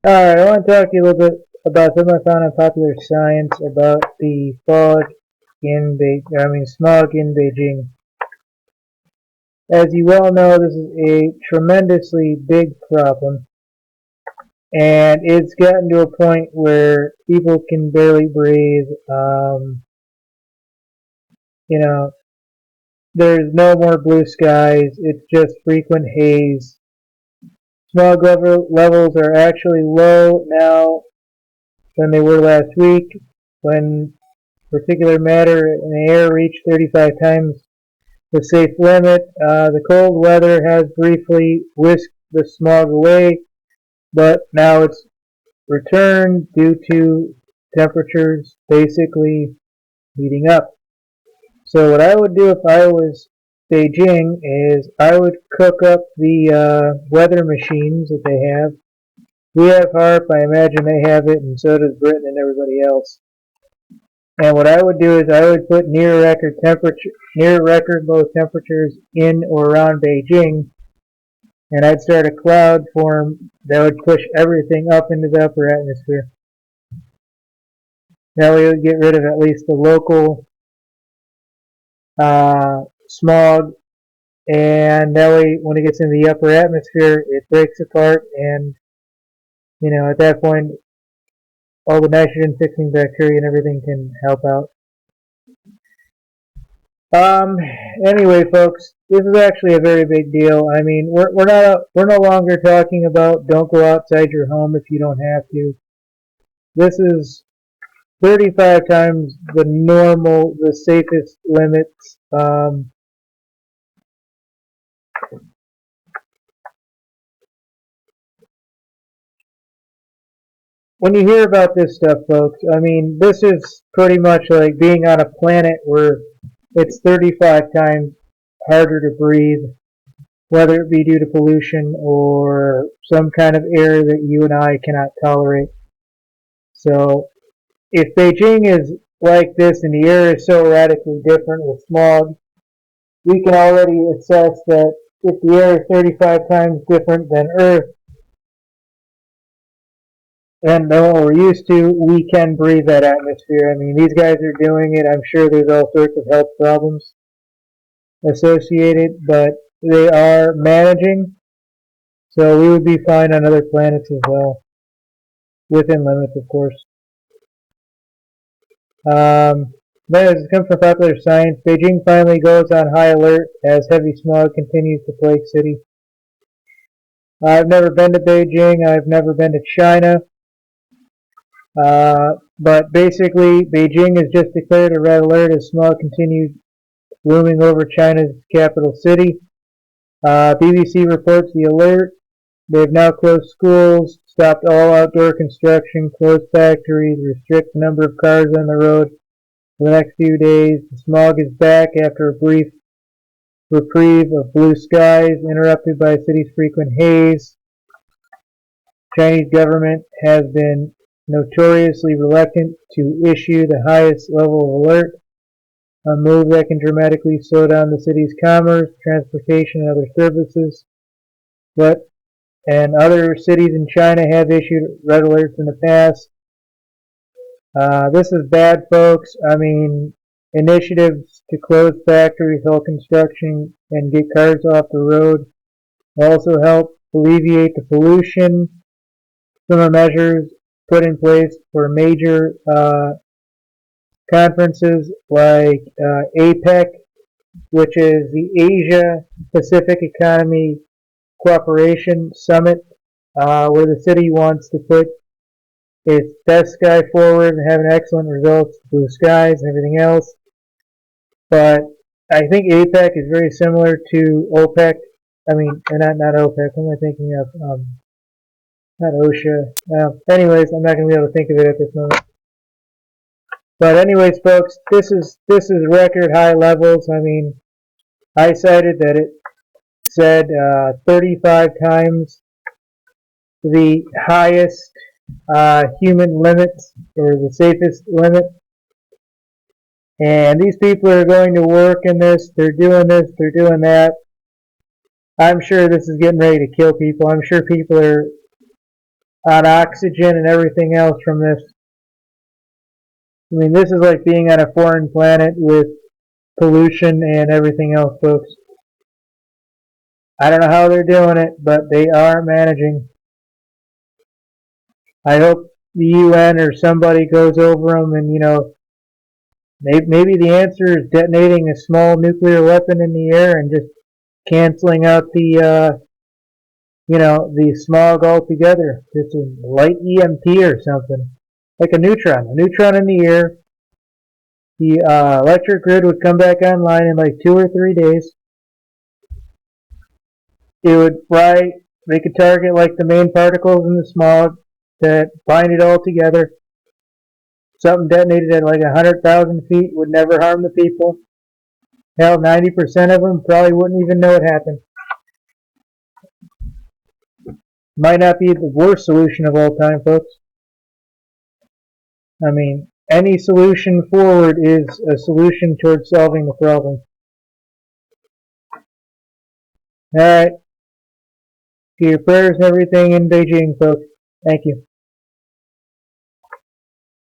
Alright, I want to talk to you a little bit about something I found on Popular Science about the smog in Beijing. As you well know, this is a tremendously big problem, and it's gotten to a point where people can barely breathe. You know, there's no more blue skies. It's just frequent haze. Levels are actually low now than they were last week, when particular matter in the air reached 35 times the safe limit. The cold weather has briefly whisked the smog away, but now it's returned due to temperatures basically heating up. So what I would do if I was Beijing is I would cook up the weather machines that they have. We have HARP, I imagine they have it, and so does Britain and everybody else. And what I would do is I would put near record low temperatures in or around Beijing, and I'd start a cloud form that would push everything up into the upper atmosphere. That way, it would get rid of at least the local smog, and that way, when it gets into the upper atmosphere, it breaks apart, and at that point, all the nitrogen fixing bacteria and everything can help out. Um, anyway, folks, this is actually a very big deal. I mean, we're no longer talking about don't go outside your home if you don't have to. This is 35 times the safest limits. When you hear about this stuff, folks, I mean, this is pretty much like being on a planet where it's 35 times harder to breathe, whether it be due to pollution or some kind of air that you and I cannot tolerate. So, if Beijing is like this and the air is so radically different with smog, we can already assess that if the air is 35 times different than Earth and than what we're used to, we can breathe that atmosphere. I mean, these guys are doing it. I'm sure there's all sorts of health problems associated, but they are managing. So we would be fine on other planets as well, within limits, of course. But as it comes from Popular Science, Beijing finally goes on high alert as heavy smog continues to plague city. I've never been to Beijing. I've never been to China. But basically, Beijing has just declared a red alert as smog continues looming over China's capital city. BBC reports the alert. They've now closed schools, stopped all outdoor construction, closed factories, restrict the number of cars on the road for the next few days. The smog is back after a brief reprieve of blue skies interrupted by the city's frequent haze. Chinese government has been notoriously reluctant to issue the highest level of alert, a move that can dramatically slow down the city's commerce, transportation, and other services. And other cities in China have issued red alerts in the past. This is bad, folks. I mean, initiatives to close factories, halt construction, and get cars off the road will also help alleviate the pollution. Some of the measures put in place for major conferences like APEC, which is the Asia Pacific Economy Cooperation Summit, where the city wants to put its best sky forward and have an excellent results, blue skies and everything else. But I think APEC is very similar to OPEC. I mean, not OPEC. What am I thinking of? Not OSHA. Anyways, I'm not going to be able to think of it at this moment. But anyways, folks, this is record high levels. I mean, I cited that it said 35 times the highest human limits, or the safest limit. And these people are going to work in this, they're doing that. I'm sure this is getting ready to kill people. I'm sure people are on oxygen and everything else from this. I mean, this is like being on a foreign planet with pollution and everything else, folks. I don't know how they're doing it, but they are managing. I hope the UN or somebody goes over them and, maybe the answer is detonating a small nuclear weapon in the air and just canceling out the smog altogether. Just a light EMP or something. Like a neutron. A neutron in the air. The electric grid would come back online in like 2 or 3 days. It would make a target like the main particles in the smog that bind it all together. Something detonated at like 100,000 feet would never harm the people. Hell, 90% of them probably wouldn't even know it happened. Might not be the worst solution of all time, folks. I mean, any solution forward is a solution towards solving the problem. Alright. To your prayers and everything in Beijing, folks. Thank you.